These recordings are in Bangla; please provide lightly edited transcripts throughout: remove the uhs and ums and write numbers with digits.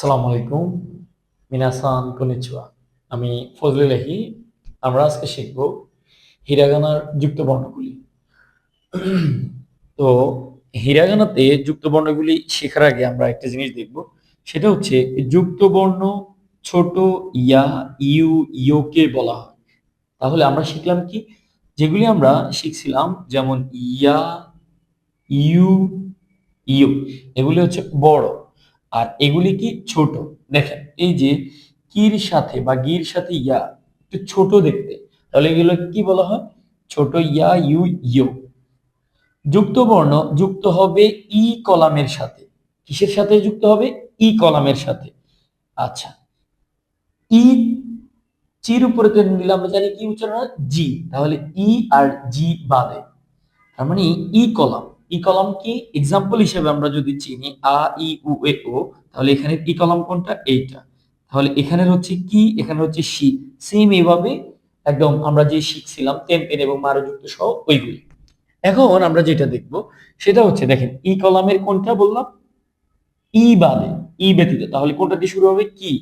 আসসালামু আলাইকুম মিনাসান কনিচুয়া। আমি ফজলুল লাহি। আমরা আজকে শিখব হিরাগানার যুক্ত বর্ণগুলি। তো হিরাগানাতে যুক্ত বর্ণগুলি শেখার আগে আমরা একটা জিনিস দেখব, সেটা হচ্ছে যুক্ত বর্ণ ছোট ইয়া ইউ ইয়োকে বলা হয়। তাহলে আমরা শিখলাম কি, যেগুলি আমরা শিখছিলাম যেমন ইয়া ইউ ইউ, এগুলি হচ্ছে বড় আর এগুলি কি ছোট। দেখেন এই যে কির সাথে বা গির সাথে ইয়া একটু ছোট দেখতে, তাহলে এগুলো কি বলা হয়? ছোট ইয়া ইউ ইউ। যুক্ত বর্ণ যুক্ত হবে ই কলামের সাথে। কিসের সাথে যুক্ত হবে? ই কলামের সাথে। আচ্ছা, ই চির উপরে টেনে দিলে আমরা জানি কি উচ্চারণ হয়? জি। তাহলে ই আর জি বাদে, তার মানে ই কলাম। ই কলাম কি এক্সাম্পল হিসেবে আমরা যদি চিনি আ ই উ এ ও, তাহলে এখানে ই কলাম কোনটা? এইটা। তাহলে এখানে হচ্ছে কি, এখানে হচ্ছে সি। সেম এইভাবে একদম আমরা যে শিখছিলাম টেন পেন এবং মারযুক্ত সহ ওইগুলি। এখন আমরা যেটা দেখব সেটা হচ্ছে, দেখেন ই কলামের কোনটা বললাম? ই বাদে, ই ব্যতীত। তাহলে কোনটা দিয়ে শুরু হবে? কি।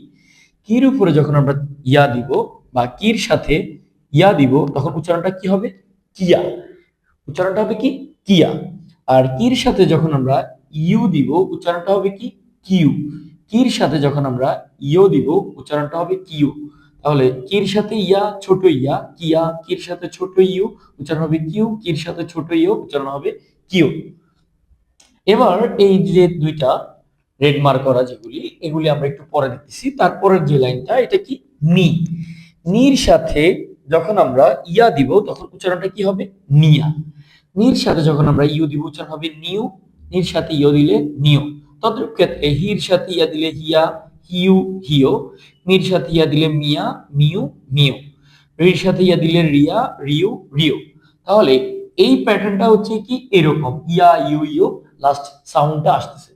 কির উপরে যখন আমরা ইয়া দিব বা কির সাথে ইয়া দিব, তখন উচ্চারণটা কি হবে? কিয়া। উচ্চারণটা হবে কি? কিয়া। আর কির সাথে যখন আমরা ইউ দিব, উচ্চারণটা হবে কি? কিউ। কির সাথে যখন আমরা ইও দিব, উচ্চারণটা হবে কিউ। তাহলে কির সাথে ইয়া ছোট ইয়া কিয়া, কির সাথে ছোট ইউ উচ্চারণ হবে কিউ, কির সাথে ছোট ইউ উচ্চারণ হবে কিউ। এবার এই যে দুইটা রেড মার্ক করা যেগুলি, এগুলি আমরা একটু পরে দেখতেছি। তারপরের যে লাইনটা, এটা কি? নি। নির সাথে যখন আমরা ইয়া দিব, তখন উচ্চারণটা কি হবে? নিয়া। নির সাথে যখন আমরা ইউ দিব, উচ্চারণ হবে নিউ। নির সাথে ইয় দিলে নিও। তদ্রূপ ক্ষেত্রে হির সাথে ইয়া দিলে হিয়া হিউ হিও। মির সাথে ইয়া দিলে মিয়া মিউ মিউ। রির সাথে ইয়া দিলে রিয়া রিউ রিও। তাহলে এই প্যাটার্নটা হচ্ছে কি এরকম, ইয়া ইউ ইউ লাস্ট সাউন্ডটা আসতেছে।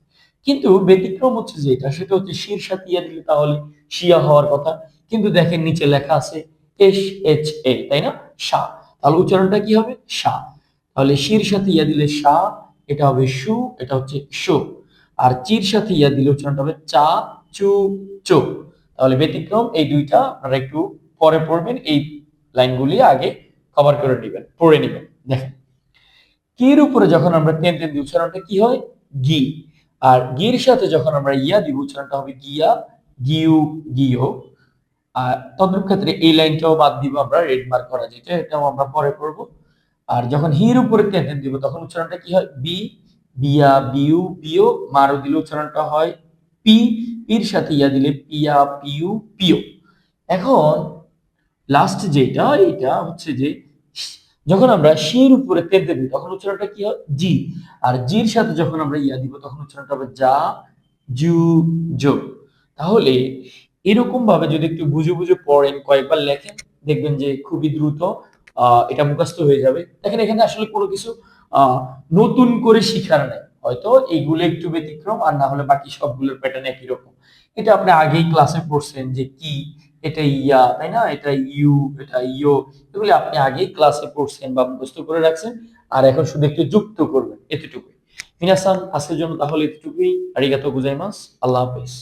কিন্তু ব্যতিক্রম হচ্ছে যেটা, সেটা হচ্ছে শির সাথে ইয়া দিলে তাহলে শিয়া হওয়ার কথা, কিন্তু দেখেন নিচে লেখা আছে এস এইচ এ, তাই না? সা। তাহলে উচ্চারণটা কি হবে? সা। তাহলে শির সাথে ইয়া দিলে সা, এটা হবে সু, এটা হচ্ছে শো। আর চির সাথে ইয়া দিলে উচ্চারণটা হবে চা চু চো। তাহলে ব্যতিক্রম এই দুইটা আপনারা একটু পরে পড়বেন, এই লাইনগুলি আগে কভার করে নেবেন, পড়ে নেবেন। দেখেন কির উপরে যখন আমরা টেন টেন দিই, উচ্চারণটা কি হয়? গি। আর গির সাথে যখন আমরা ইয়া দিব, উচ্চারণটা হবে গিয়া গিউ গিও। আর তদ্রূপ ক্ষেত্রে এই লাইনটাও বাদ দিব আমরা, রেড মার্ক করা যেটা, এটাও আমরা পরে করব। আর যখন হির উপরে টেন টেন দিব, তখন উচ্চারণটা কি হয়? বি বিয়া বিউ বিও। মারও দিলে উচ্চারণটা হয় পি। পির সাথে ইয়া দিলে পিয়া পিউ পিও। এখন লাস্ট যেটা, এটা হচ্ছে যে যখন আমরা শির উপরে তেতে দিই, তখন উচ্চারণটা কি হয়? জি। আর জির সাথে যখন আমরা ইয়া দিব, তখন উচ্চারণটা হবে যা জু জো। তাহলে এরকম ভাবে যদি একটু বুঝে বুঝে পড়েন, কয়েকবার লেখেন, দেখবেন যে খুবই দ্রুত এটা মুখস্থ হয়ে যাবে। দেখেন এখানে আসলে কোনো কিছু নতুন করে শিখার নাই, হয়তো এইগুলো একটু ব্যতিক্রম, আর না হলে বাকি সবগুলোর প্যাটার্ন একই রকম। এটা আপনি আগেই ক্লাসে পড়ছেন যে কি, এটা ইয়া তাই না, এটা ইউ, এটা ইও, এগুলি আপনি আগেই ক্লাসে পড়ছেন বা মুখস্থ করে রাখছেন। আর এখন শুধু একটু যুক্ত করবেন, এতটুকুই। মিনাসান আজকের জন্য তাহলে এতটুকুই। আরিগাতো গুজাইমাস। আল্লাহ হাফেজ।